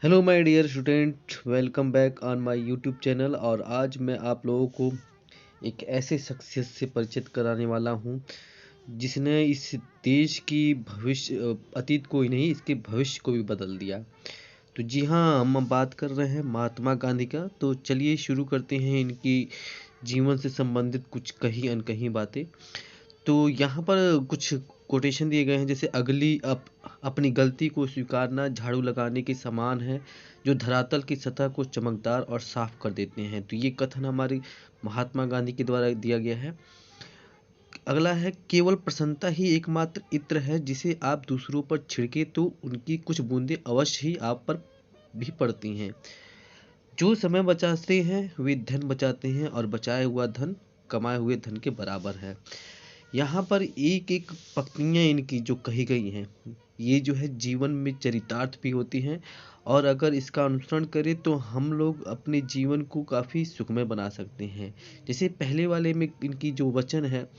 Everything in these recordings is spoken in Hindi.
Hello my dear student, welcome back on my YouTube channel. और आज मैं आप लोगों को एक ऐसे शख्सियत से परिचित कराने वाला हूं जिसने इस देश की अतीत को ही नहीं, इसके भविष्य को भी बदल दिया। तो जी हाँ, हम बात कर रहे हैं महात्मा गांधी का। तो चलिए शुरू करते हैं इनकी जीवन से संबंधित कुछ कहीं अनकहीं बातें। तो यहाँ पर कुछ कोटेशन दिए गए हैं, जैसे अपनी गलती को स्वीकारना झाड़ू लगाने के समान है जो धरातल की सतह को चमकदार और साफ कर देते हैं। तो ये कथन हमारे महात्मा गांधी के द्वारा दिया गया है। अगला है, केवल प्रसन्नता ही एकमात्र इत्र है जिसे आप दूसरों पर छिड़के तो उनकी कुछ बूंदें अवश्य ही आप पर भी पड़ती हैं। जो समय बचाते हैं वे धन बचाते हैं और बचाया हुआ धन कमाए हुए धन के बराबर है। यहाँ पर एक एक पंक्तियाँ इनकी जो कही गई हैं, ये जो है जीवन में चरितार्थ भी होती हैं। और अगर इसका अनुसरण करें तो हम लोग अपने जीवन को काफ़ी सुखमय बना सकते हैं। जैसे पहले वाले में इनकी जो वचन है,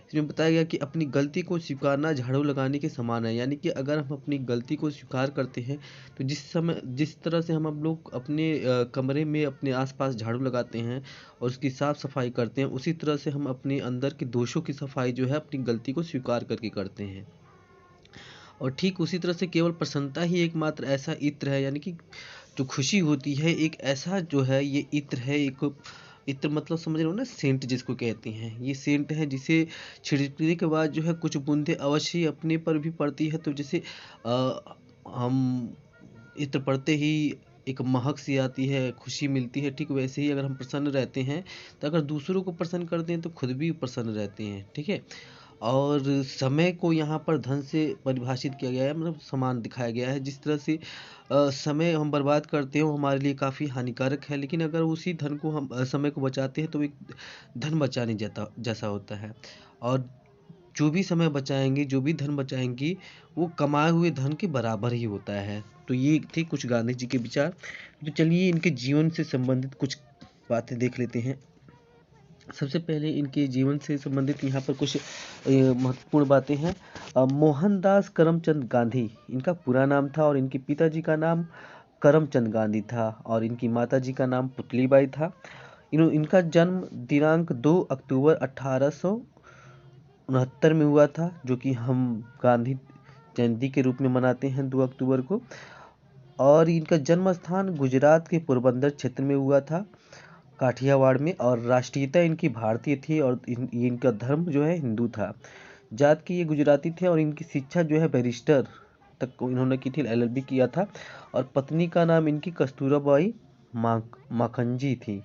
इसमें बताया गया कि अपनी गलती को स्वीकारना झाड़ू लगाने के समान है। यानी कि अगर हम अपनी गलती को स्वीकार करते हैं तो जिस तरह से हम लोग अपने कमरे में अपने आसपास झाड़ू लगाते हैं और उसकी साफ सफाई करते हैं, उसी तरह से हम अपने अंदर के दोषों की सफाई जो है अपनी गलती को स्वीकार करके करते हैं। और ठीक उसी तरह से केवल प्रसन्नता ही एकमात्र ऐसा इत्र है, यानी कि जो खुशी होती है एक ऐसा जो है ये इत्र है। एक इत्र मतलब समझ रहे हो ना, सेंट जिसको कहते हैं, ये सेंट है जिसे छिड़कने के बाद जो है कुछ बूंदे अवश्य ही अपने पर भी पड़ती है। तो जैसे हम इत्र पड़ते ही एक महक सी आती है, खुशी मिलती है, ठीक वैसे ही अगर हम प्रसन्न रहते हैं तो अगर दूसरों को प्रसन्न करते हैं तो खुद भी प्रसन्न रहते हैं। ठीक है। और समय को यहाँ पर धन से परिभाषित किया गया है, मतलब समान दिखाया गया है। जिस तरह से समय हम बर्बाद करते हैं वो हमारे लिए काफ़ी हानिकारक है, लेकिन अगर उसी धन को हम समय को बचाते हैं तो एक धन बचाने जैसा होता है। और जो भी समय बचाएंगे, जो भी धन बचाएंगी, वो कमाए हुए धन के बराबर ही होता है। तो ये थे कुछ गांधी जी के विचार। तो चलिए इनके जीवन से संबंधित कुछ बातें देख लेते हैं। सबसे पहले इनके जीवन से संबंधित यहाँ पर कुछ महत्वपूर्ण बातें हैं। मोहनदास करमचंद गांधी इनका पूरा नाम था और इनके पिताजी का नाम करमचंद गांधी था और इनकी माताजी का नाम पुतलीबाई था। इनका जन्म दिनांक 2 अक्टूबर 1869 में हुआ था, जो कि हम गांधी जयंती के रूप में मनाते हैं 2 अक्टूबर को। और इनका जन्म स्थान गुजरात के पोरबंदर क्षेत्र में हुआ था, काठियावाड़ में। और राष्ट्रीयता इनकी भारतीय थी और इनका धर्म जो है हिंदू था। जात की ये गुजराती थे और इनकी शिक्षा जो है बैरिस्टर तक इन्होंने की थी, एलएलबी किया था। और पत्नी का नाम इनकी कस्तूरबाई माखनजी थी,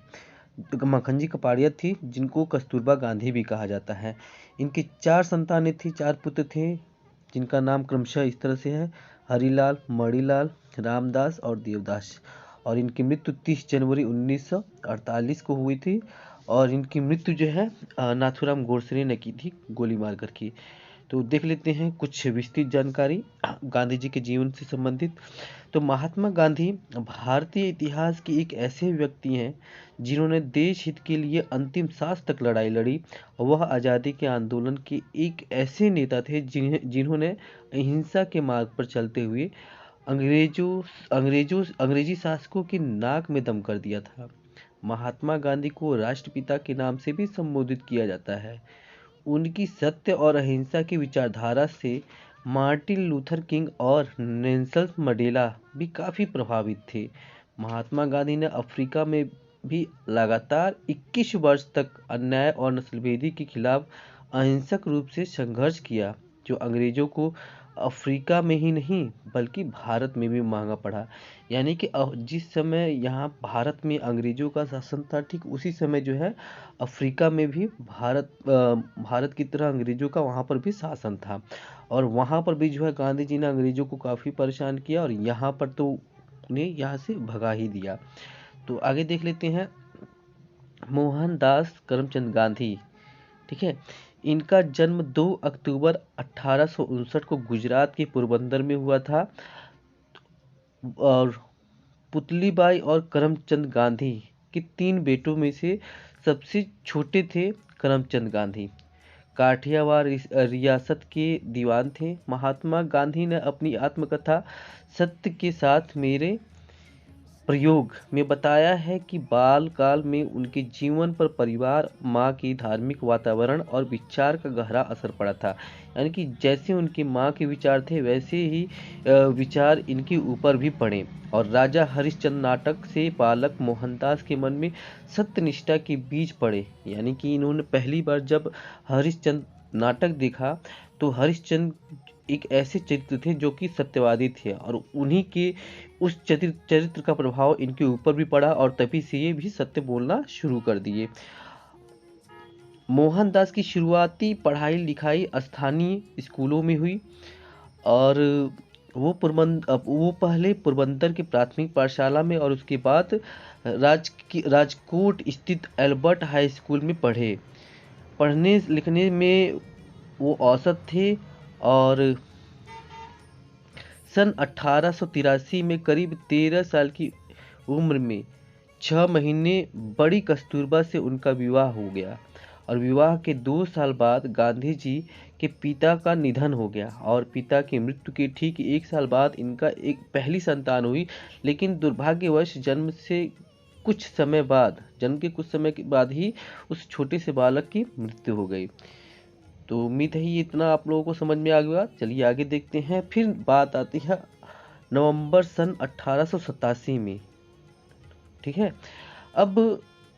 माखनजी कपाड़िया थी, जिनको कस्तूरबा गांधी भी कहा जाता है। इनकी 4 संतानें थी, 4 पुत्र थे, जिनका नाम क्रमशः इस तरह से है: हरिलाल, मणिलाल, रामदास और देवदास। और इनकी मृत्यु 30 जनवरी 1948 को हुई थी। और इनकी मृत्यु जो है नाथूराम गोडसे ने की थी, गोली मारकर की। तो देख लेते हैं कुछ विस्तृत जानकारी गांधी जी के जीवन से संबंधित। तो महात्मा गांधी भारतीय इतिहास के एक ऐसे व्यक्ति हैं जिन्होंने देश हित के लिए अंतिम सांस तक लड़ाई लड़ी। वह आज़ादी के आंदोलन के एक ऐसे नेता थे जिन्होंने अहिंसा के मार्ग पर चलते हुए अंग्रेजी शासकों की नाक में दम कर दिया था। महात्मा गांधी को राष्ट्रपिता के नाम से भी संबोधित किया जाता है। उनकी सत्य और अहिंसा की विचारधारा से मार्टिन लूथर किंग और नेल्सन मंडेला भी काफ़ी प्रभावित थे। महात्मा गांधी ने अफ्रीका में भी लगातार 21 वर्ष तक अन्याय और नस्लभेदी के खिलाफ अहिंसक रूप से संघर्ष किया, जो अंग्रेजों को अफ्रीका में ही नहीं बल्कि भारत में भी महंगा पड़ा। यानी कि जिस समय यहाँ भारत में अंग्रेजों का शासन था, ठीक उसी समय जो है अफ्रीका में भी भारत की तरह अंग्रेजों का वहाँ पर भी शासन था। और वहाँ पर भी जो है गांधी जी ने अंग्रेजों को काफ़ी परेशान किया और यहाँ पर तो उन्हें यहाँ से भगा ही दिया। तो आगे देख लेते हैं मोहनदास करमचंद गांधी। ठीक है। इनका जन्म 2 अक्टूबर 1859 को गुजरात के पोरबंदर में हुआ था। और पुतलीबाई और करमचंद गांधी के 3 बेटों में से सबसे छोटे थे करमचंद गांधी। काठियावाड़ रियासत के दीवान थे। महात्मा गांधी ने अपनी आत्मकथा सत्य के साथ मेरे प्रयोग में बताया है कि बाल काल में उनके जीवन पर परिवार, माँ की धार्मिक वातावरण और विचार का गहरा असर पड़ा था। यानी कि जैसे उनकी माँ के विचार थे वैसे ही विचार इनके ऊपर भी पड़े। और राजा हरिश्चंद्र नाटक से बालक मोहनदास के मन में सत्यनिष्ठा के बीज पड़े। यानी कि इन्होंने पहली बार जब हरिश्चंद्र नाटक देखा तो हरिश्चंद्र एक ऐसे चरित्र थे जो कि सत्यवादी थे, और उन्हीं के उस चरित्र का प्रभाव इनके ऊपर भी पड़ा और तभी से ये भी सत्य बोलना शुरू कर दिए। मोहनदास की शुरुआती पढ़ाई लिखाई स्थानीय स्कूलों में हुई, और वो पहले पोरबंदर की प्राथमिक पाठशाला में और उसके बाद राजकोट स्थित एल्बर्ट हाई स्कूल में पढ़े। पढ़ने लिखने में वो औसत थे, और सन 1883 में करीब 13 साल की उम्र में 6 महीने बड़ी कस्तूरबा से उनका विवाह हो गया। और विवाह के 2 साल बाद गांधी जी के पिता का निधन हो गया, और पिता की मृत्यु के ठीक 1 साल बाद इनका एक पहली संतान हुई। लेकिन दुर्भाग्यवश जन्म के कुछ समय के बाद ही उस छोटे से बालक की मृत्यु हो गई। तो उम्मीद है ये इतना आप लोगों को समझ में आ गया। चलिए आगे देखते हैं। फिर बात आती है नवंबर सन 1887 में। ठीक है, अब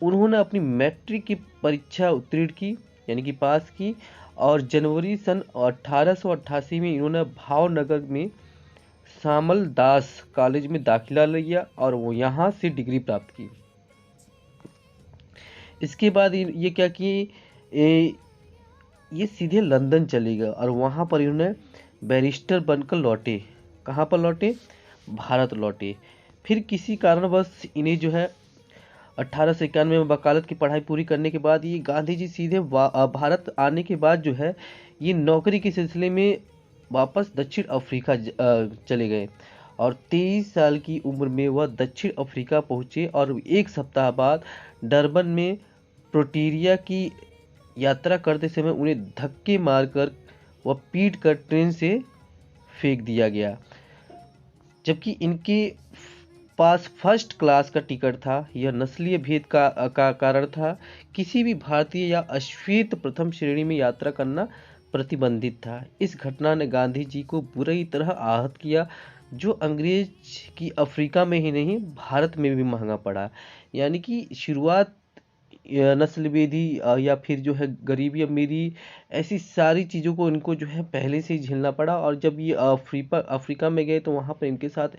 उन्होंने अपनी मैट्रिक की परीक्षा उत्तीर्ण की, यानी कि पास की, और जनवरी सन 1888 में इन्होंने भावनगर में श्यामल दास कॉलेज में दाखिला लिया और वो यहाँ से डिग्री प्राप्त की। इसके बाद ये क्या कि ये सीधे लंदन चले गए और वहाँ पर इन्होंने बैरिस्टर बनकर लौटे। कहाँ पर लौटे? भारत लौटे। फिर किसी कारणवश इन्हें जो है 1891 में वकालत की पढ़ाई पूरी करने के बाद ये गांधी जी सीधे भारत आने के बाद जो है ये नौकरी के सिलसिले में वापस दक्षिण अफ्रीका चले गए, और 23 साल की उम्र में वह दक्षिण अफ्रीका पहुँचे, और एक सप्ताह बाद डरबन में प्रिटोरिया की यात्रा करते समय उन्हें धक्के मारकर व पीट कर ट्रेन से फेंक दिया गया। जबकि इनके पास फर्स्ट क्लास का टिकट था। यह नस्लीय भेद का कारण था। किसी भी भारतीय या अश्वेत प्रथम श्रेणी में यात्रा करना प्रतिबंधित था। इस घटना ने गांधी जी को बुरी तरह आहत किया, जो अंग्रेज की अफ्रीका में ही नहीं भारत में भी महंगा पड़ा। यानी कि शुरुआत नस्लभेदी या फिर जो है गरीबी अमीरी, ऐसी सारी चीज़ों को इनको जो है पहले से ही झेलना पड़ा। और जब ये अफ्रीका में गए तो वहाँ पर इनके साथ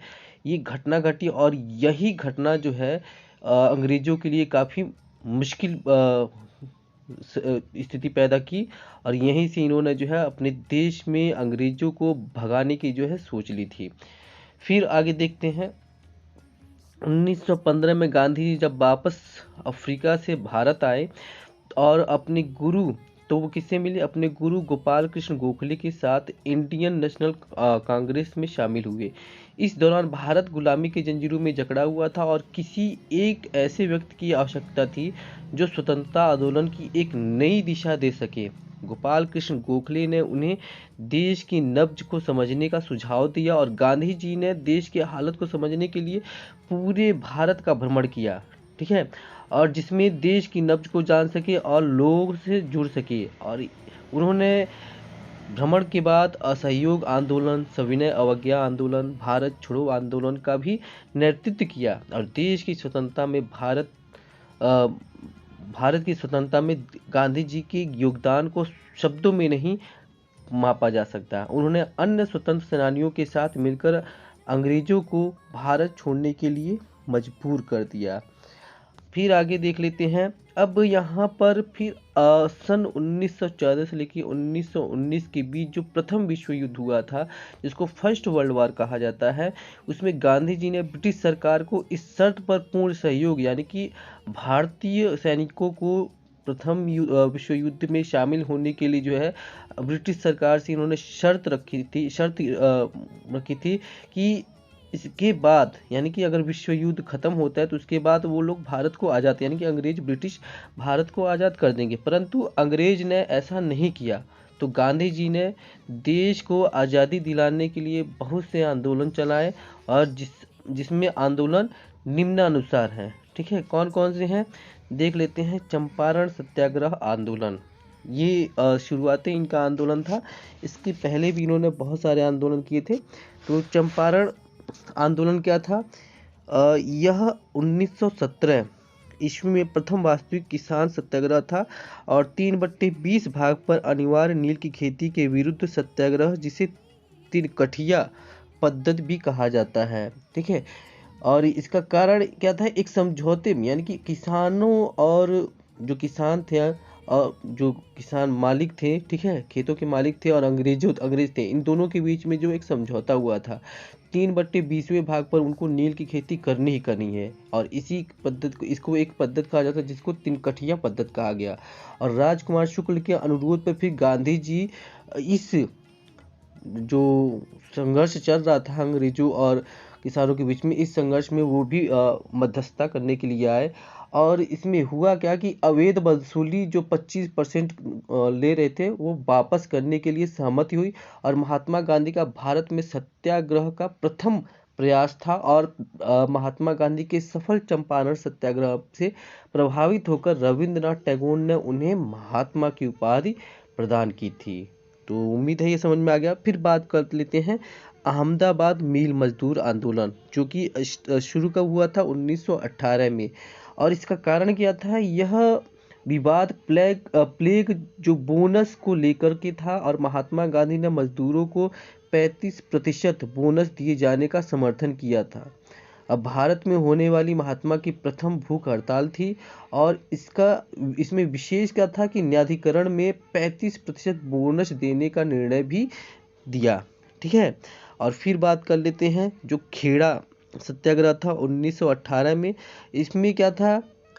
ये घटना घटी, और यही घटना जो है अंग्रेज़ों के लिए काफ़ी मुश्किल स्थिति पैदा की, और यहीं से इन्होंने जो है अपने देश में अंग्रेज़ों को भगाने की जो है सोच ली थी। फिर आगे देखते हैं। 1915 में गांधी जी जब वापस अफ्रीका से भारत आए और अपने गुरु, तो वो किससे मिले? अपने गुरु गोपाल कृष्ण गोखले के साथ इंडियन नेशनल कांग्रेस में शामिल हुए। इस दौरान भारत गुलामी की जंजीरों में जकड़ा हुआ था, और किसी एक ऐसे व्यक्ति की आवश्यकता थी जो स्वतंत्रता आंदोलन की एक नई दिशा दे सके। गोपाल कृष्ण गोखले ने उन्हें देश की नब्ज को समझने का सुझाव दिया, और गांधी जी ने देश की हालत को समझने के लिए पूरे भारत का भ्रमण किया। ठीक है, और जिसमें देश की नब्ज को जान सके और लोगों से जुड़ सके। और उन्होंने भ्रमण के बाद असहयोग आंदोलन, सविनय अवज्ञा आंदोलन, भारत छोड़ो आंदोलन का भी नेतृत्व किया, और देश की स्वतंत्रता में भारत की स्वतंत्रता में गांधी जी के योगदान को शब्दों में नहीं मापा जा सकता। उन्होंने अन्य स्वतंत्र सेनानियों के साथ मिलकर अंग्रेजों को भारत छोड़ने के लिए मजबूर कर दिया। फिर आगे देख लेते हैं। अब यहाँ पर फिर सन 1914 से लेकर 1919 के बीच जो प्रथम विश्व युद्ध हुआ था, जिसको फर्स्ट वर्ल्ड वॉर कहा जाता है, उसमें गांधी जी ने ब्रिटिश सरकार को इस शर्त पर पूर्ण सहयोग, यानी कि भारतीय सैनिकों को प्रथम विश्व युद्ध में शामिल होने के लिए जो है ब्रिटिश सरकार से इन्होंने शर्त रखी थी कि इसके बाद, यानी कि अगर विश्व युद्ध खत्म होता है तो उसके बाद वो लोग भारत को आज़ाद, यानी कि ब्रिटिश भारत को आज़ाद कर देंगे। परंतु अंग्रेज ने ऐसा नहीं किया। तो गांधी जी ने देश को आज़ादी दिलाने के लिए बहुत से आंदोलन चलाए, और जिसमें आंदोलन निम्नानुसार हैं। ठीक है, कौन कौन से हैं देख लेते हैं। चंपारण सत्याग्रह आंदोलन, ये शुरुआती इनका आंदोलन था। इसके पहले भी इन्होंने बहुत सारे आंदोलन किए थे। तो चंपारण आंदोलन क्या था? यह 1917 ईस्वी में प्रथम वास्तविक किसान सत्याग्रह था और 3/20 भाग पर अनिवार्य नील की खेती के विरुद्ध सत्याग्रह, जिसे तिनकठिया पद्धति भी कहा जाता है। ठीक है, और इसका कारण क्या था? एक समझौते में, यानी कि किसानों और जो किसान थे और जो किसान मालिक थे, ठीक है, खेतों के मालिक थे, और अंग्रेज थे, इन दोनों के बीच में जो एक समझौता हुआ था, 3/20वें भाग पर उनको नील की खेती करनी ही करनी है। और इसी पद्धति को, इसको एक पद्धति कहा जाता है जिसको तिनकठिया पद्धति कहा गया। और राजकुमार शुक्ल के अनुरोध पर फिर गांधी जी इस जो संघर्ष चल रहा था अंग्रेजों और किसानों के बीच में, इस संघर्ष में वो भी मध्यस्थता करने के लिए आए। और इसमें हुआ क्या कि अवैध वसूली जो 25% ले रहे थे, वो वापस करने के लिए सहमति हुई। और महात्मा गांधी का भारत में सत्याग्रह का प्रथम प्रयास था। और महात्मा गांधी के सफल चंपारण सत्याग्रह से प्रभावित होकर रविंद्रनाथ टैगोर ने उन्हें महात्मा की उपाधि प्रदान की थी। तो उम्मीद है ये समझ में आ गया। फिर बात कर लेते हैं अहमदाबाद मिल मजदूर आंदोलन, जो कि शुरू कब हुआ था? 1918 में। और इसका कारण क्या था? यह विवाद प्लेग जो बोनस को लेकर के था, और महात्मा गांधी ने मजदूरों को 35% बोनस दिए जाने का समर्थन किया था। अब भारत में होने वाली महात्मा की प्रथम भूख हड़ताल थी, और इसमें विशेष क्या था कि न्यायाधिकरण में 35% बोनस देने का निर्णय भी दिया। ठीक है, और फिर बात कर लेते हैं जो खेड़ा सत्याग्रह था 1918 में। इसमें क्या था?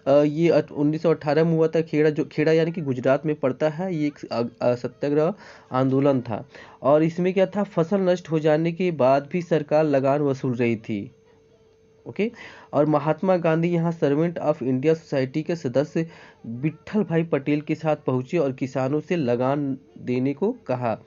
ये 1918 में हुआ था। खेड़ा यानी कि गुजरात में पड़ता है। ये एक सत्याग्रह आंदोलन था। और इसमें क्या था? फसल नष्ट हो जाने के बाद भी सरकार लगान वसूल रही थी। ओके, और महात्मा गांधी यहाँ सर्वेंट ऑफ इंडिया सोसाइटी के सदस्य विट्ठल भाई पटेल के साथ पहुंचे और किसानों से लगान देने को कहा।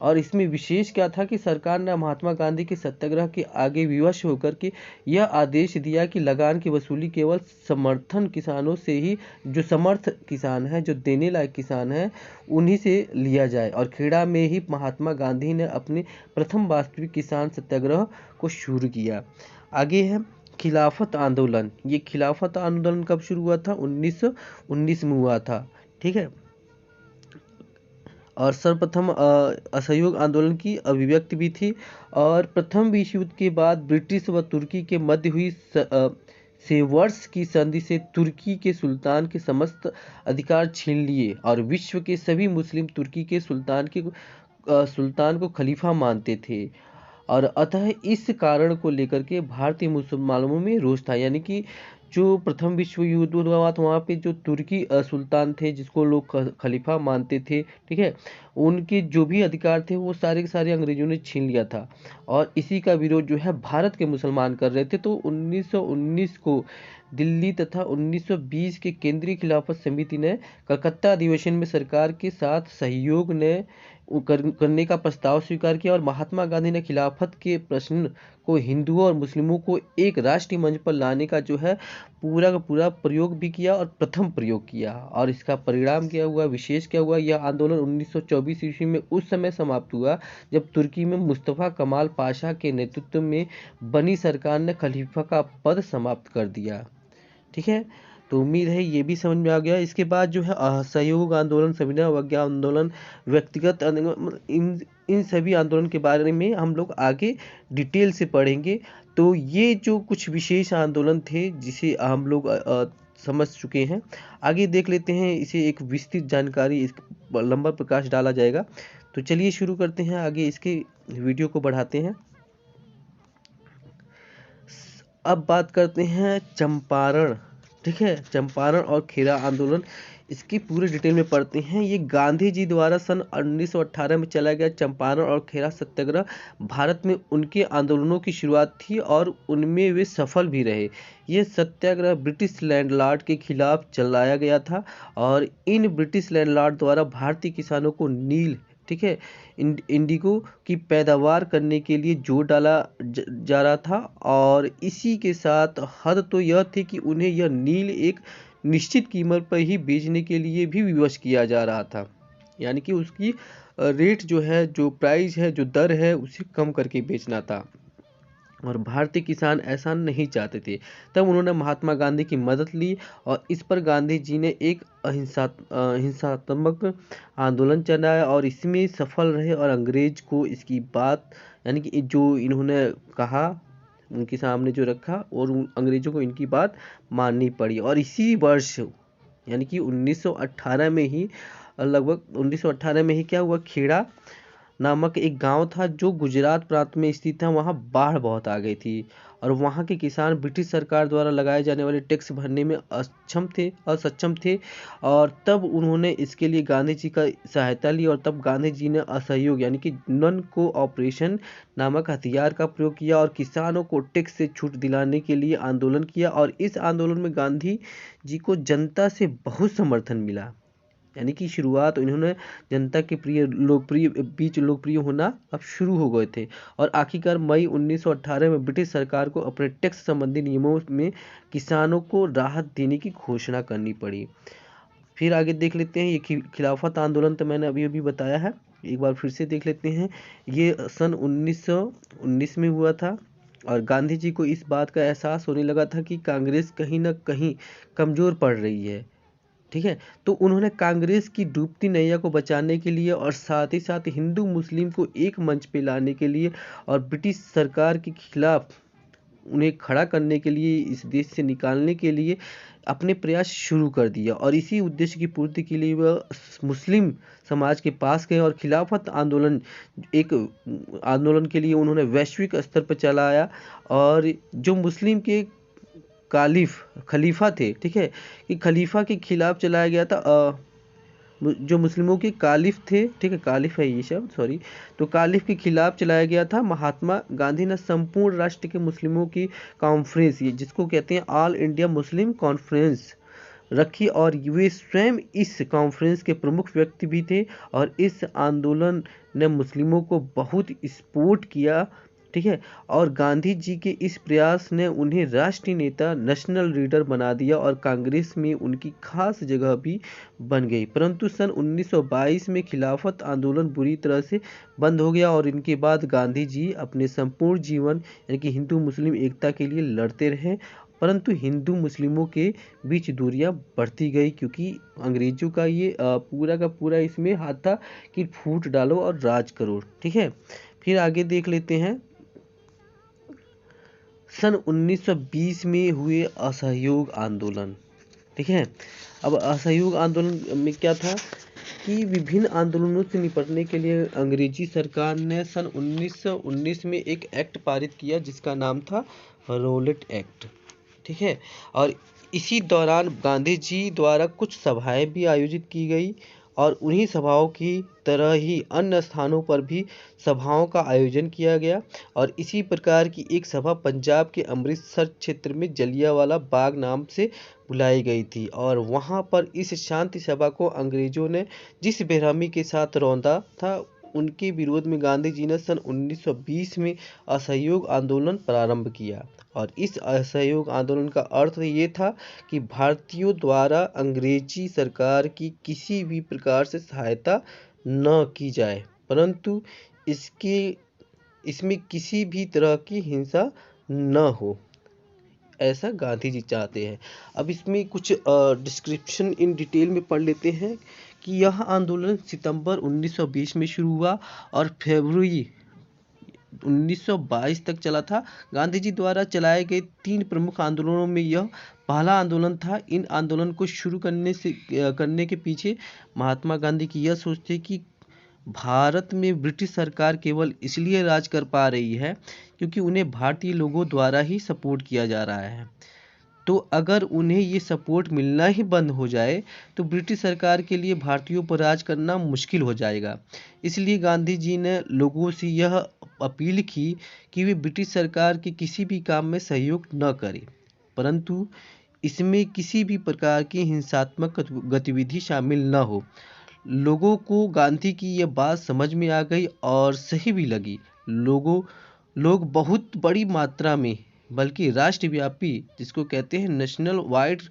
और इसमें विशेष क्या था कि सरकार ने महात्मा गांधी के सत्याग्रह के आगे विवश होकर के यह आदेश दिया कि लगान की वसूली केवल समर्थन किसानों से ही, जो समर्थ किसान है, जो देने लायक किसान है, उन्हीं से लिया जाए। और खेड़ा में ही महात्मा गांधी ने अपने प्रथम वास्तविक किसान सत्याग्रह को शुरू किया। आगे है खिलाफत आंदोलन। ये खिलाफत आंदोलन कब शुरू हुआ था? 1919 में हुआ था। ठीक है, और सर्वप्रथम असहयोग आंदोलन की अभिव्यक्ति भी थी। और प्रथम विश्व युद्ध के बाद ब्रिटिश व तुर्की के मध्य हुई सेवर्स की संधि से तुर्की के सुल्तान के समस्त अधिकार छीन लिए, और विश्व के सभी मुस्लिम तुर्की के सुल्तान को खलीफा मानते थे। और अतः इस कारण को लेकर के भारतीय मुसलमानों में रोष था। यानी कि जो प्रथम विश्व युद्ध हुआ था, वहाँ पे जो तुर्की सुल्तान थे, जिसको लोग खलीफा मानते थे, ठीक है, उनके जो भी अधिकार थे वो सारे के सारे अंग्रेजों ने छीन लिया था। और इसी का विरोध जो है भारत के मुसलमान कर रहे थे। तो 1919 को दिल्ली तथा 1920 के केंद्रीय खिलाफत समिति ने कलकत्ता अधिवेशन में सरकार के साथ सहयोग ने करने का प्रस्ताव स्वीकार किया। और महात्मा गांधी ने खिलाफत के प्रश्न को हिंदुओं और मुस्लिमों को एक राष्ट्रीय मंच पर लाने का जो है पूरा का पूरा प्रयोग भी किया, और प्रथम प्रयोग किया। और इसका परिणाम क्या हुआ, विशेष क्या हुआ? यह आंदोलन 1924 ईस्वी में उस समय समाप्त हुआ जब तुर्की में मुस्तफा कमाल पाशा के नेतृत्व में बनी सरकार ने खलीफा का पद समाप्त कर दिया। ठीक है, तो उम्मीद है ये भी समझ में आ गया। इसके बाद जो है असहयोग आंदोलन, सविनय अवज्ञा आंदोलन, व्यक्तिगत इन सभी आंदोलन के बारे में हम लोग आगे डिटेल से पढ़ेंगे। तो ये जो कुछ विशेष आंदोलन थे जिसे हम लोग समझ चुके हैं। आगे देख लेते हैं, इसे एक विस्तृत जानकारी इस लंबा प्रकाश डाला जाएगा। तो चलिए शुरू करते हैं, आगे इसके वीडियो को बढ़ाते हैं। अब बात करते हैं चंपारण। ठीक है, चंपारण और खेड़ा आंदोलन, इसकी पूरी डिटेल में पढ़ते हैं। ये गांधी जी द्वारा सन 1918 में चला गया चंपारण और खेड़ा सत्याग्रह भारत में उनके आंदोलनों की शुरुआत थी, और उनमें वे सफल भी रहे। ये सत्याग्रह ब्रिटिश लैंडलॉर्ड के खिलाफ चलाया गया था, और इन ब्रिटिश लैंडलॉर्ड द्वारा भारतीय किसानों को नील ठीक है, इंडिगो की पैदावार करने के लिए जोर डाला जा रहा था। और इसी के साथ हद तो यह थी कि उन्हें यह नील एक निश्चित कीमत पर ही बेचने के लिए भी विवश किया जा रहा था, यानी कि उसकी रेट जो है, जो प्राइस है, जो दर है, उसे कम करके बेचना था। और भारतीय किसान ऐसा नहीं चाहते थे। तब उन्होंने महात्मा गांधी की मदद ली और इस पर गांधी जी ने एक हिंसात्मक आंदोलन चलाया और इसमें सफल रहे और अंग्रेज को इसकी बात, यानी कि जो इन्होंने कहा, उनके सामने जो रखा, और अंग्रेजों को इनकी बात माननी पड़ी। और इसी वर्ष, यानी कि 1918 में ही, लगभग 1918 में ही क्या हुआ, खेड़ा नामक एक गांव था जो गुजरात प्रांत में स्थित था, वहां बाढ़ बहुत आ गई थी और वहां के किसान ब्रिटिश सरकार द्वारा लगाए जाने वाले टैक्स भरने में असक्षम थे। और तब उन्होंने इसके लिए गांधी जी का सहायता ली और तब गांधी जी ने असहयोग, यानी कि नॉन कोऑपरेशन नामक हथियार का प्रयोग किया और किसानों को टैक्स से छूट दिलाने के लिए आंदोलन किया। और इस आंदोलन में गांधी जी को जनता से बहुत समर्थन मिला, यानी कि शुरुआत इन्होंने जनता के बीच लोकप्रिय होना अब शुरू हो गए थे। और आखिरकार मई 1918 में ब्रिटिश सरकार को अपने टैक्स संबंधी नियमों में किसानों को राहत देने की घोषणा करनी पड़ी। फिर आगे देख लेते हैं, ये खिलाफत आंदोलन तो मैंने अभी अभी बताया है, एक बार फिर से देख लेते हैं। ये सन 1919 में हुआ था और गांधी जी को इस बात का एहसास होने लगा था कि कांग्रेस कहीं ना कहीं कमज़ोर पड़ रही है। ठीक है, तो उन्होंने कांग्रेस की डूबती नैया को बचाने के लिए और साथ ही साथ हिंदू मुस्लिम को एक मंच पे लाने के लिए और ब्रिटिश सरकार के खिलाफ उन्हें खड़ा करने के लिए, इस देश से निकालने के लिए अपने प्रयास शुरू कर दिया। और इसी उद्देश्य की पूर्ति के लिए वह मुस्लिम समाज के पास गए और खिलाफत आंदोलन, एक आंदोलन के लिए उन्होंने वैश्विक स्तर पर चलाया। और जो मुस्लिम के खलीफा थे, ठीक है, कि खलीफा के खिलाफ चलाया गया था। जो मुस्लिमों के कालिफ थे, ठीक है, कालिफ है ये शब्द, सॉरी, तो कालिफ के खिलाफ चलाया गया था। महात्मा गांधी ने संपूर्ण राष्ट्र के मुस्लिमों की कॉन्फ्रेंस, ये जिसको कहते हैं ऑल इंडिया मुस्लिम कॉन्फ्रेंस, रखी और वे स्वयं इस कॉन्फ्रेंस के प्रमुख व्यक्ति भी थे। और इस आंदोलन ने मुस्लिमों को बहुत सपोर्ट किया, ठीक है, और गांधी जी के इस प्रयास ने उन्हें राष्ट्रीय नेता, नेशनल लीडर बना दिया और कांग्रेस में उनकी खास जगह भी बन गई। परंतु सन 1922 में खिलाफत आंदोलन बुरी तरह से बंद हो गया और इनके बाद गांधी जी अपने संपूर्ण जीवन, यानी कि हिंदू मुस्लिम एकता के लिए लड़ते रहे। परंतु हिंदू मुस्लिमों के बीच दूरियां बढ़ती गई क्योंकि अंग्रेजों का ये पूरा का पूरा इसमें हाथ था कि फूट डालो और राज करो। ठीक है, फिर आगे देख लेते हैं। सन 1920 में हुए असहयोग आंदोलन, ठीक है। अब असहयोग आंदोलन में क्या था कि विभिन्न आंदोलनों से निपटने के लिए अंग्रेजी सरकार ने सन 1919 में एक एक्ट पारित किया जिसका नाम था रोलेट एक्ट, ठीक है। और इसी दौरान गांधी जी द्वारा कुछ सभाएं भी आयोजित की गई और उन्हीं सभाओं की तरह ही अन्य स्थानों पर भी सभाओं का आयोजन किया गया। और इसी प्रकार की एक सभा पंजाब के अमृतसर क्षेत्र में जलियांवाला बाग नाम से बुलाई गई थी और वहां पर इस शांति सभा को अंग्रेजों ने जिस बेरहमी के साथ रौंदा था, उनके विरोध में गांधी जी ने सन 1920 में असहयोग आंदोलन प्रारंभ किया। और इस असहयोग आंदोलन का अर्थ ये था कि भारतीयों द्वारा अंग्रेजी सरकार की किसी भी प्रकार से सहायता न की जाए, परंतु इसमें किसी भी तरह की हिंसा न हो, ऐसा गांधी जी चाहते हैं। अब इसमें कुछ डिस्क्रिप्शन इन डिटेल में पढ़ लेते हैं कि यह आंदोलन सितंबर 1920 में शुरू हुआ और फरवरी 1922 तक चला था। गांधी जी द्वारा चलाए गए 3 प्रमुख आंदोलनों में यह पहला आंदोलन था। इन आंदोलन को शुरू करने के पीछे महात्मा गांधी की यह सोच थी कि भारत में ब्रिटिश सरकार केवल इसलिए राज कर पा रही है क्योंकि उन्हें भारतीय लोगों द्वारा ही सपोर्ट किया जा रहा है। तो अगर उन्हें ये सपोर्ट मिलना ही बंद हो जाए तो ब्रिटिश सरकार के लिए भारतीयों पर राज करना मुश्किल हो जाएगा। इसलिए गांधी जी ने लोगों से यह अपील की कि वे ब्रिटिश सरकार के किसी भी काम में सहयोग न करें, परंतु इसमें किसी भी प्रकार की हिंसात्मक गतिविधि शामिल न हो। लोगों को गांधी की यह बात समझ में आ गई और सही भी लगी। लोग बहुत बड़ी मात्रा में, बल्कि राष्ट्रव्यापी, जिसको कहते हैं नेशनल वाइड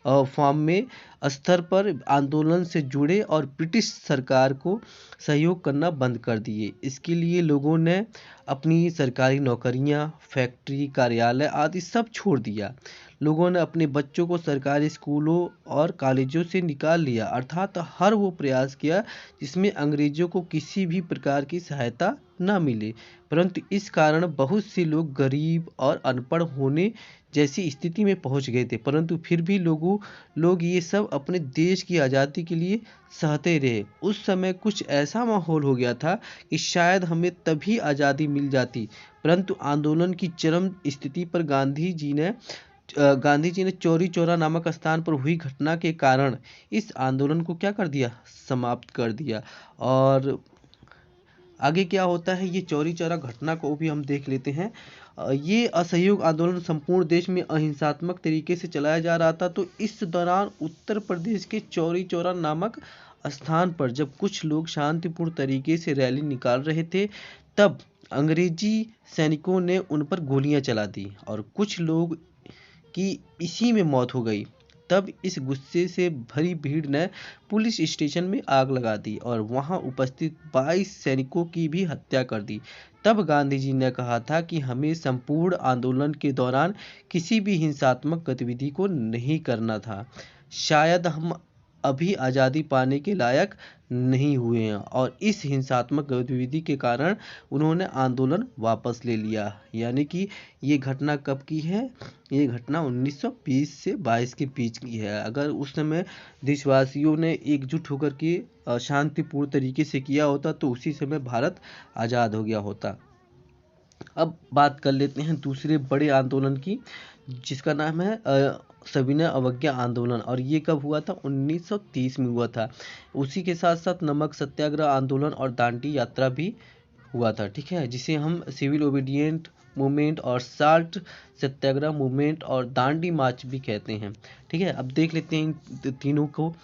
फॉर्म में, स्तर पर आंदोलन से जुड़े और ब्रिटिश सरकार को सहयोग करना बंद कर दिए। इसके लिए लोगों ने अपनी सरकारी नौकरियां, फैक्ट्री, कार्यालय आदि सब छोड़ दिया। लोगों ने अपने बच्चों को सरकारी स्कूलों और कॉलेजों से निकाल लिया, अर्थात हर वो प्रयास किया जिसमें अंग्रेजों को किसी भी प्रकार की सहायता न मिले। परंतु इस कारण बहुत से लोग गरीब और अनपढ़ होने जैसी स्थिति में पहुंच गए थे, परंतु फिर भी लोग ये सब अपने देश की आज़ादी के लिए सहते रहे। उस समय कुछ ऐसा माहौल हो गया था कि शायद हमें तभी आज़ादी मिल जाती, परंतु आंदोलन की चरम स्थिति पर गांधी जी ने चौरी चौरा नामक स्थान पर हुई घटना के कारण इस आंदोलन को क्या कर दिया, समाप्त कर दिया। और आगे क्या होता है, ये चौरी चौरा घटना को भी हम देख लेते हैं। ये असहयोग आंदोलन संपूर्ण देश में अहिंसात्मक तरीके से चलाया जा रहा था। तो इस दौरान उत्तर प्रदेश के चौरी चौरा नामक स्थान पर जब कुछ लोग शांतिपूर्ण तरीके से रैली निकाल रहे थे, तब अंग्रेजी सैनिकों ने उन पर गोलियां चला दी और कुछ लोग की इसी में मौत हो गई। तब इस गुस्से से भरी भीड़ ने पुलिस स्टेशन में आग लगा दी और वहां उपस्थित 22 सैनिकों की भी हत्या कर दी। तब गांधी जी ने कहा था कि हमें संपूर्ण आंदोलन के दौरान किसी भी हिंसात्मक गतिविधि को नहीं करना था। शायद हम अभी आज़ादी पाने के लायक नहीं हुए हैं, और इस हिंसात्मक गतिविधि के कारण उन्होंने आंदोलन वापस ले लिया। यानी कि ये घटना कब की है, ये घटना 1920 से 22 के बीच की है। अगर उस समय देशवासियों ने एकजुट होकर के शांतिपूर्ण तरीके से किया होता तो उसी समय भारत आज़ाद हो गया होता। अब बात कर लेते हैं दूसरे बड़े आंदोलन की, जिसका नाम है सविनय अवज्ञा आंदोलन। और ये कब हुआ था, 1930 में हुआ था। उसी के साथ साथ नमक सत्याग्रह आंदोलन और दांडी यात्रा भी हुआ था, ठीक है, जिसे हम सिविल ओबीडिएंट मूवमेंट और साल्ट सत्याग्रह मूवमेंट और दांडी मार्च भी कहते हैं, ठीक है। अब देख लेते हैं इन तीनों को।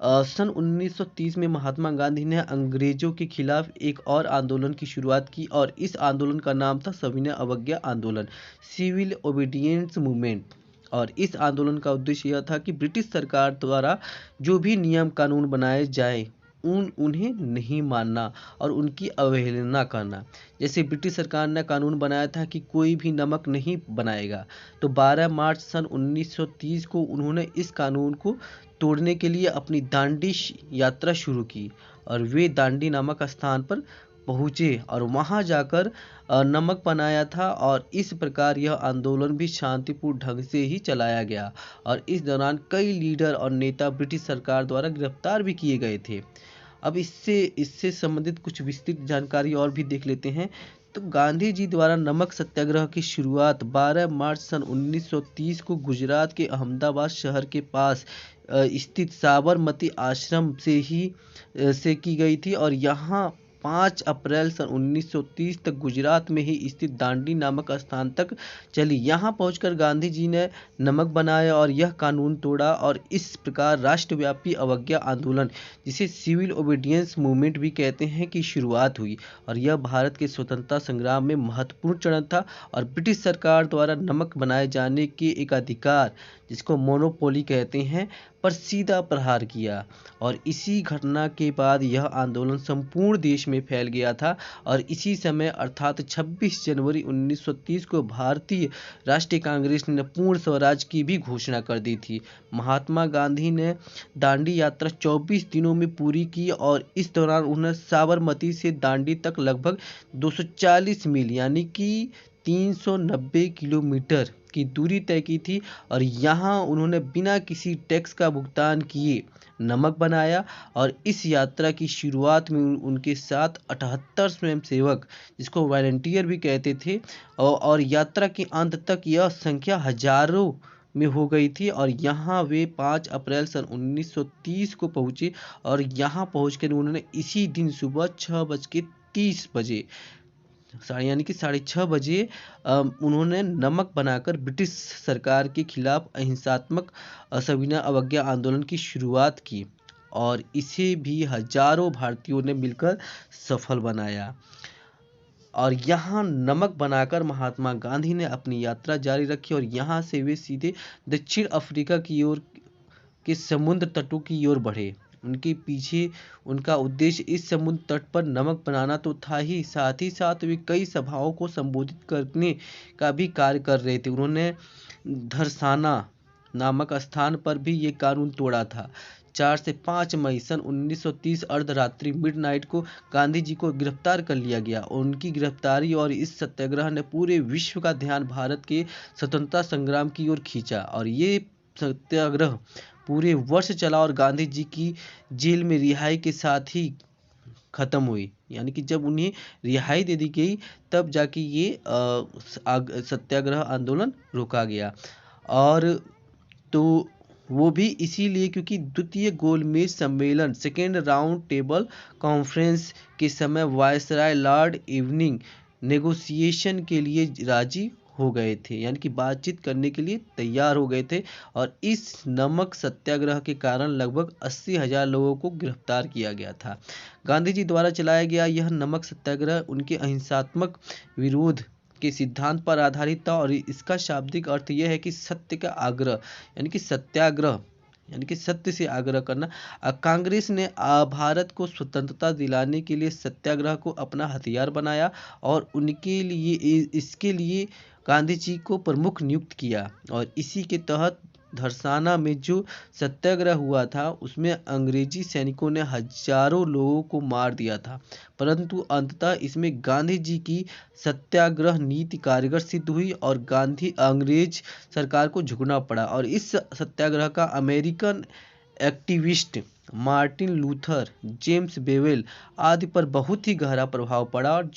सन 1930 में महात्मा गांधी ने अंग्रेजों के खिलाफ एक और आंदोलन की शुरुआत की और इस आंदोलन का नाम था सविनय अवज्ञा आंदोलन, सिविल ओबीडियंस मूवमेंट। और इस आंदोलन का उद्देश्य यह था कि ब्रिटिश सरकार द्वारा जो भी नियम कानून बनाए जाए उन्हें नहीं मानना और उनकी अवहेलना करना। जैसे ब्रिटिश सरकार ने कानून बनाया था कि कोई भी नमक नहीं बनाएगा, तो 12 मार्च सन 1930 को उन्होंने इस कानून को तोड़ने के लिए अपनी दांडी यात्रा शुरू की और वे दांडी नामक स्थान पर पहुँचे और वहां जाकर नमक बनाया था। और इस प्रकार यह आंदोलन भी शांतिपूर्ण ढंग से ही चलाया गया और इस दौरान कई लीडर और नेता ब्रिटिश सरकार द्वारा गिरफ्तार भी किए गए थे। अब इससे संबंधित कुछ विस्तृत जानकारी और भी देख लेते हैं। तो गांधी जी द्वारा नमक सत्याग्रह की शुरुआत 12 मार्च सन 1930 को गुजरात के अहमदाबाद शहर के पास स्थित साबरमती आश्रम से की गई थी और यहाँ 5 अप्रैल सन 1930 तक गुजरात में ही स्थित दांडी नामक स्थान तक चली। यहाँ पहुंचकर गांधी जी ने नमक बनाया और यह कानून तोड़ा और इस प्रकार राष्ट्रव्यापी अवज्ञा आंदोलन, जिसे सिविल ओबीडियंस मूवमेंट भी कहते हैं, की शुरुआत हुई। और यह भारत के स्वतंत्रता संग्राम में महत्वपूर्ण चरण था और ब्रिटिश सरकार द्वारा नमक बनाए जाने के एक अधिकार, जिसको मोनोपोली कहते हैं, पर सीधा प्रहार किया। और इसी घटना के बाद यह आंदोलन संपूर्ण देश में फैल गया था और इसी समय अर्थात 26 जनवरी 1930 को भारतीय राष्ट्रीय कांग्रेस ने पूर्ण स्वराज की भी घोषणा कर दी थी। महात्मा गांधी ने दांडी यात्रा 24 दिनों में पूरी की और इस दौरान उन्होंने साबरमती से दांडी तक लगभग 240 मील यानी कि 390 किलोमीटर की दूरी तय की थी और यहाँ उन्होंने बिना किसी टैक्स का भुगतान किए नमक बनाया। और इस यात्रा की शुरुआत में उनके साथ 78 स्वयंसेवक, जिसको वॉलंटियर भी कहते थे, और यात्रा के अंत तक यह संख्या हजारों में हो गई थी। और यहाँ वे 5 अप्रैल सन 1930 को पहुँचे और यहाँ पहुँचकर उन्होंने इसी दिन सुबह 6:30 यानी कि 6:30 बजे उन्होंने नमक बनाकर ब्रिटिश सरकार के खिलाफ अहिंसात्मक सविनय अवज्ञा आंदोलन की शुरुआत की। और इसे भी हजारों भारतीयों ने मिलकर सफल बनाया। और यहाँ नमक बनाकर महात्मा गांधी ने अपनी यात्रा जारी रखी और यहाँ से वे सीधे दक्षिण अफ्रीका की ओर के समुद्र तटों की ओर बढ़े। उनके पीछे उनका उद्देश्य इस समुद्र तट पर नमक बनाना तो था ही, साथ ही साथ वे कई सभाओं को संबोधित करने का भी कार्य कर रहे थे। उन्होंने धरसाना नामक स्थान पर भी ये कानून तोड़ा था। 4 से 5 मई सन 1930 अर्धरात्रि मिडनाइट को गांधी जी को गिरफ्तार कर लिया गया। उनकी गिरफ्तारी और इस सत्याग्रह ने पूरे विश्व का ध्यान भारत के स्वतंत्रता संग्राम की ओर खींचा और ये सत्याग्रह पूरे वर्ष चला और गांधी जी की जेल में रिहाई के साथ ही खत्म हुई। यानी कि जब उन्हें रिहाई दे दी गई तब जाके ये सत्याग्रह आंदोलन रोका गया। और तो वो भी इसीलिए क्योंकि द्वितीय गोलमेज सम्मेलन सेकेंड राउंड टेबल कॉन्फ्रेंस के समय वायसराय लॉर्ड इवनिंग नेगोशिएशन के लिए राजी हो गए थे, यानी कि बातचीत करने के लिए तैयार हो गए थे। और इस नमक सत्याग्रह के कारण लगभग 80,000 लोगों को गिरफ्तार किया गया था। गांधी जी द्वारा चलाया गया यह नमक सत्याग्रह उनके अहिंसात्मक विरोध के सिद्धांत पर आधारित था और इसका शाब्दिक अर्थ यह है कि सत्य का आग्रह, यानी कि सत्याग्रह यानी कि सत्य से आग्रह करना। कांग्रेस ने भारत को स्वतंत्रता दिलाने के लिए सत्याग्रह को अपना हथियार बनाया और उनके लिए इसके लिए गांधी जी को प्रमुख नियुक्त किया। और इसी के तहत धरसाना में जो सत्याग्रह हुआ था उसमें अंग्रेजी सैनिकों ने हजारों लोगों को मार दिया था, परंतु अंततः इसमें गांधी जी की सत्याग्रह नीति कारगर सिद्ध हुई और अंग्रेज सरकार को झुकना पड़ा। और इस सत्याग्रह का American activist Martin Luther, James Wavell आदि पर बहुत ही गहरा प्रभाव पड़ा और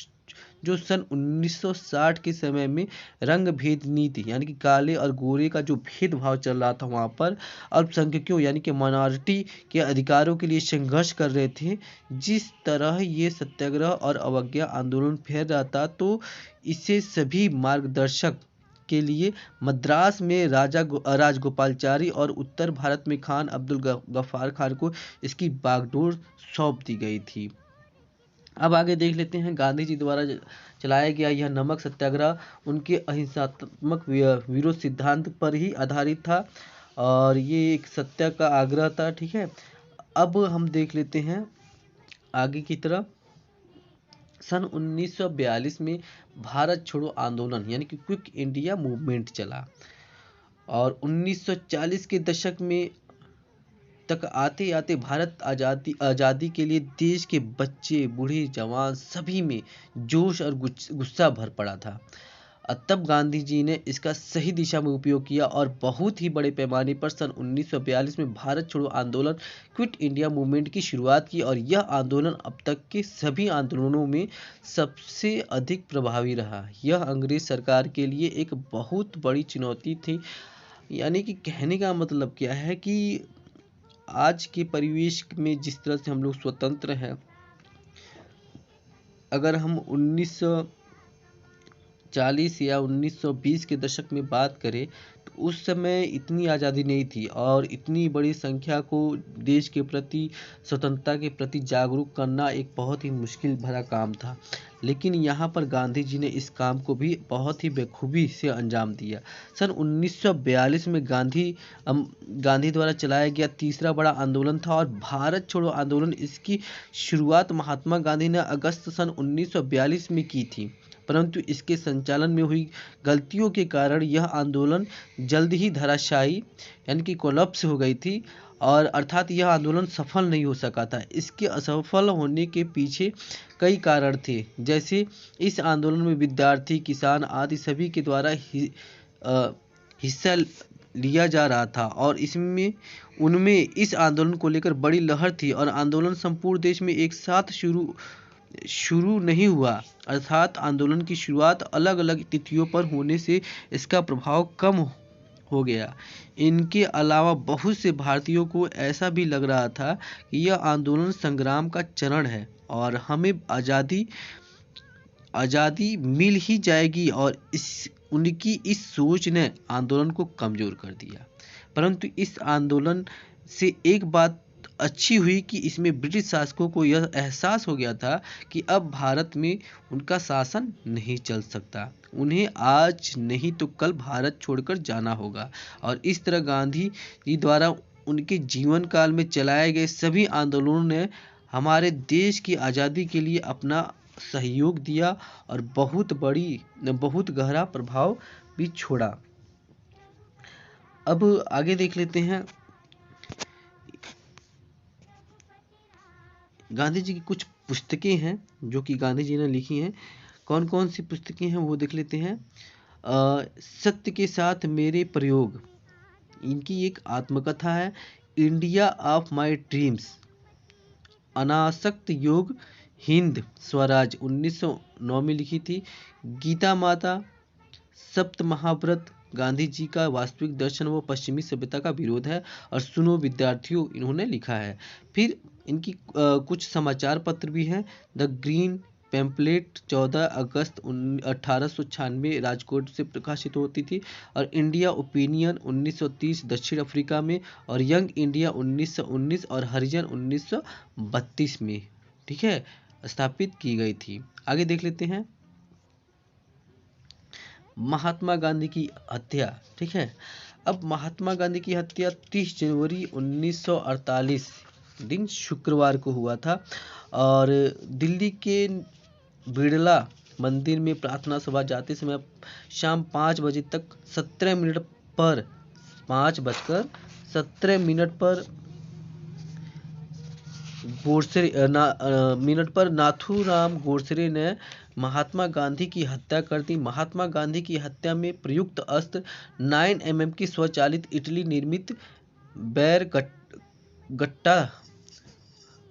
जो सन 1960 के समय में रंग भेद नीति, यानी कि काले और गोरे का जो भेदभाव चल रहा था वहाँ पर अल्पसंख्यकों यानी कि माइनॉरिटी के अधिकारों के लिए संघर्ष कर रहे थे, जिस तरह ये सत्याग्रह और अवज्ञा आंदोलन फैल रहा था, तो इसे सभी मार्गदर्शक के लिए मद्रास में राजगोपालाचारी और उत्तर भारत में खान अब्दुल गफ्फार खान को इसकी बागडोर सौंप दी गई थी। अब आगे देख लेते हैं गांधी जी द्वारा चलाया गया यह नमक सत्याग्रह उनके अहिंसात्मक विरोध सिद्धांत पर ही आधारित था और ये एक सत्य का आग्रह था। ठीक है, अब हम देख लेते हैं आगे की तरफ। सन 1942 में भारत छोड़ो आंदोलन यानी कि क्विट इंडिया मूवमेंट चला और 1940 के दशक में तक आते आते भारत आज़ादी के लिए देश के बच्चे बूढ़े जवान सभी में जोश और गुस्सा भर पड़ा था। तब गांधी जी ने इसका सही दिशा में उपयोग किया और बहुत ही बड़े पैमाने पर सन 1942 में भारत छोड़ो आंदोलन क्विट इंडिया मूवमेंट की शुरुआत की और यह आंदोलन अब तक के सभी आंदोलनों में सबसे अधिक प्रभावी रहा। यह अंग्रेज सरकार के लिए एक बहुत बड़ी चुनौती थी। यानी कि कहने का मतलब क्या है कि आज के परिवेश में जिस तरह से हम लोग स्वतंत्र हैं, अगर हम 1940 या 1920 के दशक में बात करें तो उस समय इतनी आज़ादी नहीं थी और इतनी बड़ी संख्या को देश के प्रति स्वतंत्रता के प्रति जागरूक करना एक बहुत ही मुश्किल भरा काम था। लेकिन यहाँ पर गांधी जी ने इस काम को भी बहुत ही बखूबी से अंजाम दिया। सन 1942 में गांधी द्वारा चलाया गया तीसरा बड़ा आंदोलन था और भारत छोड़ो आंदोलन इसकी शुरुआत महात्मा गांधी ने अगस्त सन 1942 में की थी, परंतु इसके संचालन में हुई गलतियों के कारण यह आंदोलन जल्द ही धराशायी यानी कि कोलैप्स हो गई थी और अर्थात यह आंदोलन सफल नहीं हो सका था। इसके असफल होने के पीछे कई कारण थे, जैसे इस आंदोलन में विद्यार्थी, किसान आदि सभी के द्वारा हिस्सा लिया जा रहा था और उनमें इस आंदोलन को लेकर बड़ी लहर थी और आंदोलन संपूर्ण देश में एक साथ शुरू नहीं हुआ, अर्थात आंदोलन की शुरुआत अलग अलग तिथियों पर होने से इसका प्रभाव कम हो गया। इनके अलावा बहुत से भारतीयों को ऐसा भी लग रहा था कि यह आंदोलन संग्राम का चरण है और हमें आज़ादी मिल ही जाएगी और उनकी इस सोच ने आंदोलन को कमजोर कर दिया। परंतु इस आंदोलन से एक बात अच्छी हुई कि इसमें ब्रिटिश शासकों को यह एहसास हो गया था कि अब भारत में उनका शासन नहीं चल सकता, उन्हें आज नहीं तो कल भारत छोड़कर जाना होगा। और इस तरह गांधी जी द्वारा उनके जीवन काल में चलाए गए सभी आंदोलनों ने हमारे देश की आज़ादी के लिए अपना सहयोग दिया और बहुत गहरा प्रभाव भी छोड़ा। अब आगे देख लेते हैं गांधी जी की कुछ पुस्तकें हैं जो कि गांधी जी ने लिखी हैं। कौन कौन सी पुस्तकें हैं वो देख लेते हैं। सत्य के साथ मेरे प्रयोग, इनकी एक आत्मकथा है। इंडिया ऑफ माय ड्रीम्स, अनासक्त योग, हिंद स्वराज 1909 में लिखी थी। गीता माता, सप्त महाव्रत, गांधी जी का वास्तविक दर्शन व पश्चिमी सभ्यता का विरोध है, और सुनो विद्यार्थियों, इन्होंने लिखा है। फिर इनकी कुछ समाचार पत्र भी हैं। द ग्रीन पैम्पलेट 14 अगस्त 1896 राजकोट से प्रकाशित होती थी, और इंडिया ओपिनियन 1930 दक्षिण अफ्रीका में, और यंग इंडिया 1919 और हरिजन 1932 में, ठीक है, स्थापित की गई थी। आगे देख लेते हैं महात्मा गांधी की हत्या, ठीक है। अब महात्मा गांधी की हत्या 30 जनवरी 1948 दिन शुक्रवार को हुआ था, और दिल्ली के बिड़ला मंदिर में प्रार्थना सभा जाते समय शाम 5 बजे तक 17 मिनट पर 5:17 मिनट पर नाथूराम गोडसे ने महात्मा गांधी की हत्या कर दी। महात्मा गांधी की हत्या में प्रयुक्त अस्त्र 9 mm की स्वचालित इटली निर्मित बैरगट्टा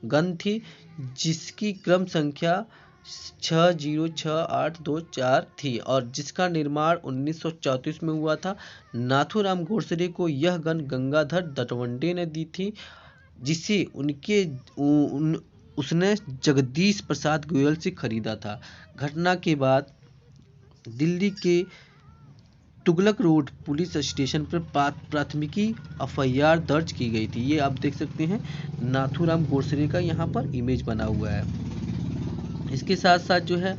गन थी, जिसकी क्रम संख्या 606824 थी और जिसका निर्माण 1934 में हुआ था। नाथूराम गोडसे को यह गन गंगाधर दत्तवंडे ने दी थी, जिसे उसने जगदीश प्रसाद गोयल से खरीदा था। घटना के बाद दिल्ली के तुगलक रोड पुलिस स्टेशन पर प्राथमिकी FIR दर्ज की गई थी। ये आप देख सकते हैं नाथूराम गोडसे का यहाँ पर इमेज बना हुआ है। इसके साथ साथ जो है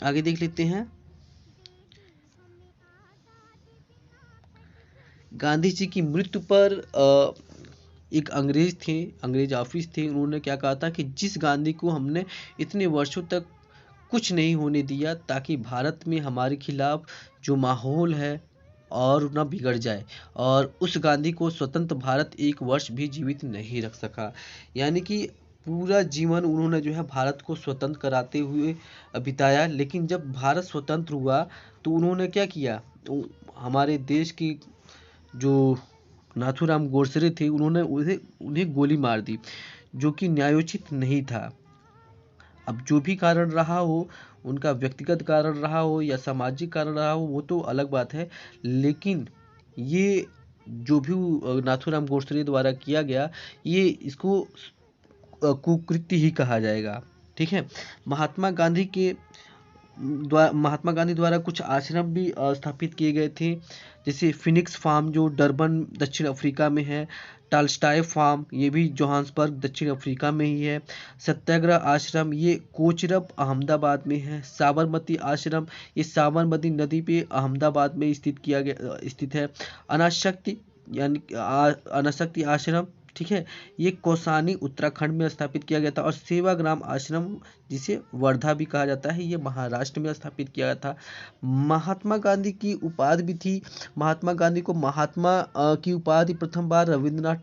आगे देख लेते हैं गांधी जी की मृत्यु पर एक अंग्रेज ऑफिस थे, उन्होंने क्या कहा था कि जिस गांधी को हमने इतने वर्षों तक कुछ नहीं होने दिया ताकि भारत में हमारे खिलाफ जो माहौल है और न बिगड़ जाए, और उस गांधी को स्वतंत्र भारत एक वर्ष भी जीवित नहीं रख सका। यानी कि पूरा जीवन उन्होंने जो है भारत को स्वतंत्र कराते हुए बिताया, लेकिन जब भारत स्वतंत्र हुआ तो उन्होंने क्या किया, हमारे देश की जो नाथूराम गोडसे थे उन्होंने उन्हें गोली मार दी, जो कि न्यायोचित नहीं था। अब जो भी कारण रहा हो, उनका व्यक्तिगत कारण रहा हो या सामाजिक कारण रहा हो, वो तो अलग बात है, लेकिन ये जो भी नाथूराम गोडसे द्वारा किया गया, ये इसको कुकृत्य ही कहा जाएगा, ठीक है। महात्मा गांधी द्वारा कुछ आश्रम भी स्थापित किए गए थे, जैसे फिनिक्स फार्म जो डरबन दक्षिण अफ्रीका में है, टालस्टॉय फार्म ये भी जोहान्सबर्ग दक्षिण अफ्रीका में ही है, सत्याग्रह आश्रम ये कोचरब अहमदाबाद में है, साबरमती आश्रम ये साबरमती नदी पे अहमदाबाद में स्थित है, अनासक्ति आश्रम, ठीक है, ये कौसानी उत्तराखंड में स्थापित किया गया था, और सेवाग्राम आश्रम जिसे वर्धा भी कहा जाता है, ये महाराष्ट्र में स्थापित किया गया था। महात्मा गांधी की उपाधि भी थी। महात्मा गांधी को महात्मा की उपाधि प्रथम बार रविंद्रनाथ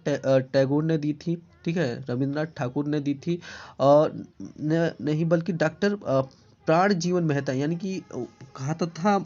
टैगोर ने दी थी, ठीक है, रविंद्रनाथ ठाकुर ने दी थी, और नहीं बल्कि डॉक्टर प्राण जीवन मेहता यानी कि कहा था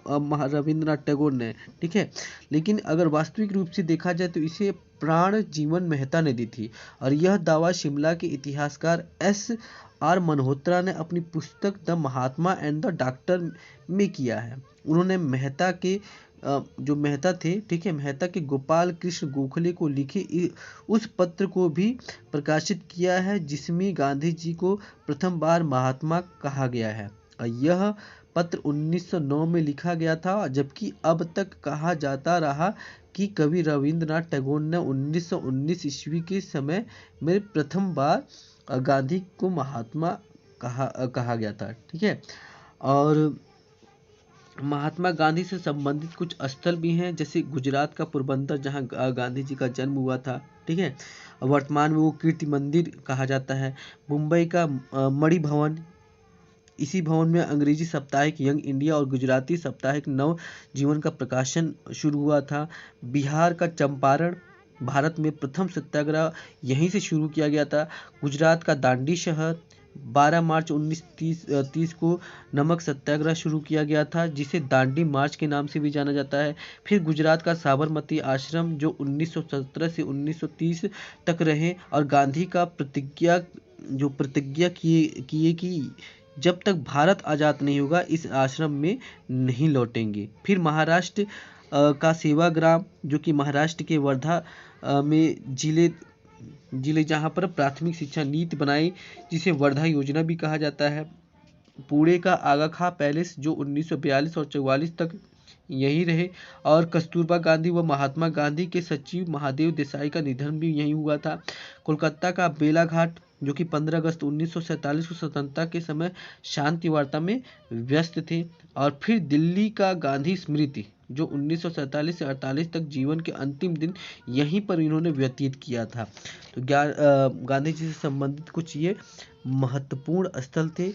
रविंद्रनाथ टैगोर ने, ठीक है, लेकिन अगर वास्तविक रूप से देखा जाए तो इसे प्राण जीवन मेहता ने दी थी। और यह दावा शिमला के इतिहासकार SR मल्होत्रा ने अपनी पुस्तक the Mahatma and the doctor में किया है। उन्होंने मेहता के जो मेहता थे, ठीक है, मेहता के गोपाल कृष्ण गोखले को लिखे उस पत्र को भी प्रकाशित किया है, जिसमें गांधी जी को प्रथम बार महात्मा कहा गया है। यह पत्र 1909 में लिखा गया था, जबकि अब तक कहा जाता रहा कि कवि रविंद्रनाथ टैगोर ने 1919 ईस्वी के समय में प्रथम बार गांधी को महात्मा कहा गया था। ठीक है। और महात्मा गांधी से संबंधित कुछ स्थल भी हैं, जैसे गुजरात का पोरबंदर जहां गांधी जी का जन्म हुआ था। ठीक है। वर्तमान में वो कीर्ति मंदिर कहा जाता है। मुंबई का मणि भवन, इसी भवन में अंग्रेजी साप्ताहिक यंग इंडिया और गुजराती साप्ताहिक नव जीवन का प्रकाशन शुरू हुआ था। बिहार का चंपारण, भारत में प्रथम सत्याग्रह यहीं से शुरू किया गया था। गुजरात का दांडी शहर, 12 मार्च 1930 को नमक सत्याग्रह शुरू किया गया था, जिसे दांडी मार्च के नाम से भी जाना जाता है। फिर गुजरात का साबरमती आश्रम, जो 1917 से 1930 तक रहे और गांधी का प्रतिज्ञा किए कि जब तक भारत आज़ाद नहीं होगा इस आश्रम में नहीं लौटेंगे। फिर महाराष्ट्र का सेवाग्राम, जो कि महाराष्ट्र के वर्धा में जिले जहाँ पर प्राथमिक शिक्षा नीति बनाई, जिसे वर्धा योजना भी कहा जाता है। पुणे का आगा खां पैलेस, जो 1942 और 44 तक यहीं रहे। और कस्तूरबा गांधी व महात्मा गांधी के सचिव महादेव देसाई का निधन भी यहीं हुआ था। कोलकाता का बेला घाट, जो कि 15 अगस्त 1947 को स्वतंत्रता के समय शांति वार्ता में व्यस्त थे। और फिर दिल्ली का गांधी स्मृति, जो 1947 से 48 तक जीवन के अंतिम दिन यहीं पर इन्होंने व्यतीत किया था। तो गांधी जी से संबंधित कुछ ये महत्वपूर्ण स्थल थे।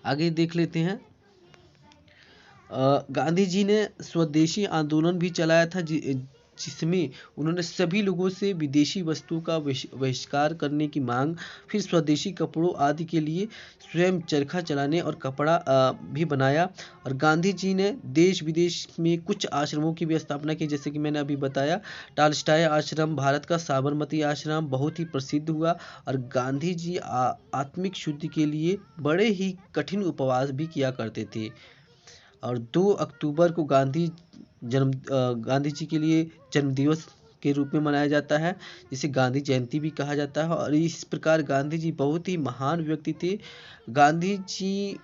आगे देख लेते हैं। गांधी जी ने स्वदेशी आंदोलन भी चलाया था, जिसमें उन्होंने सभी लोगों से विदेशी वस्तुओं का बहिष्कार करने की मांग, फिर स्वदेशी कपड़ों आदि के लिए स्वयं चरखा चलाने और कपड़ा भी बनाया। और गांधी जी ने देश विदेश में कुछ आश्रमों की भी स्थापना की, जैसे कि मैंने अभी बताया। टॉलस्टॉय आश्रम, भारत का साबरमती आश्रम बहुत ही प्रसिद्ध हुआ। और गांधी जी आत्मिक शुद्धि के लिए बड़े ही कठिन उपवास भी किया करते थे। और 2 अक्टूबर को गांधी जी के लिए जन्मदिवस के रूप में मनाया जाता है, जिसे गांधी जयंती भी कहा जाता है। और इस प्रकार गांधी जी बहुत ही महान व्यक्ति थे। गांधी जी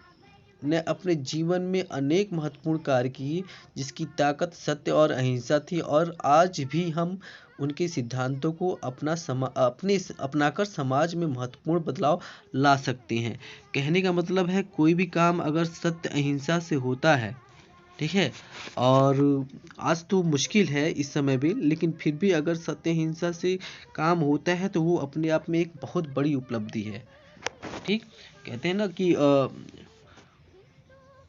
ने अपने जीवन में अनेक महत्वपूर्ण कार्य किए, जिसकी ताकत सत्य और अहिंसा थी। और आज भी हम उनके सिद्धांतों को अपनाकर समाज में महत्वपूर्ण बदलाव ला सकते हैं। कहने का मतलब है, कोई भी काम अगर सत्य अहिंसा से होता है, ठीक है, और आज तो मुश्किल है इस समय भी, लेकिन फिर भी अगर सत्य अहिंसा से काम होता है तो वो अपने आप में एक बहुत बड़ी उपलब्धि है। ठीक, कहते हैं ना कि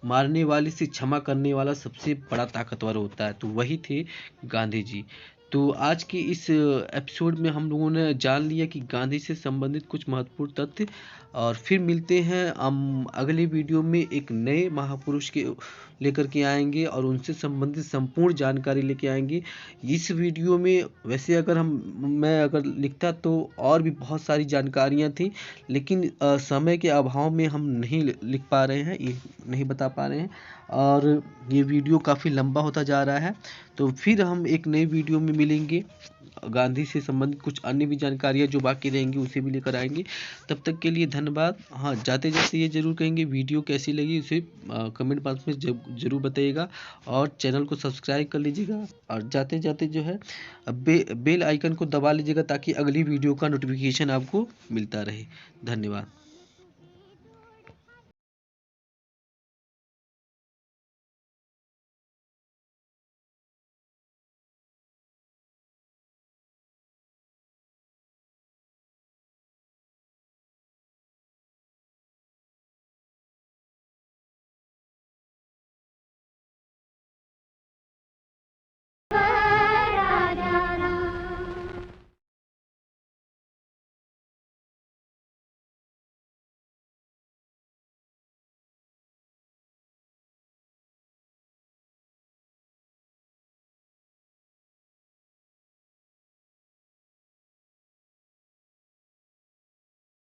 मारने वाले से क्षमा करने वाला सबसे बड़ा ताकतवर होता है, तो वही थे गांधी जी। तो आज के इस एपिसोड में हम लोगों ने जान लिया कि गांधी से संबंधित कुछ महत्वपूर्ण तथ्य। और फिर मिलते हैं हम अगले वीडियो में एक नए महापुरुष के लेकर के आएंगे और उनसे संबंधित संपूर्ण जानकारी लेके आएंगे। इस वीडियो में वैसे मैं अगर लिखता तो और भी बहुत सारी जानकारियां थी, लेकिन समय के अभाव में हम नहीं लिख पा रहे हैं, ये नहीं बता पा रहे हैं, और ये वीडियो काफ़ी लंबा होता जा रहा है। तो फिर हम एक नई वीडियो में मिलेंगे, गांधी से संबंधित कुछ अन्य भी जानकारियाँ जो बाकी रहेंगी उसे भी लेकर आएंगे। तब तक के लिए धन्यवाद। हाँ, जाते जाते ये जरूर कहेंगे वीडियो कैसी लगी उसे कमेंट बॉक्स में जरूर बताइएगा, और चैनल को सब्सक्राइब कर लीजिएगा। और जाते जाते जो है बेल आइकन को दबा लीजिएगा, ताकि अगली वीडियो का नोटिफिकेशन आपको मिलता रहे। धन्यवाद।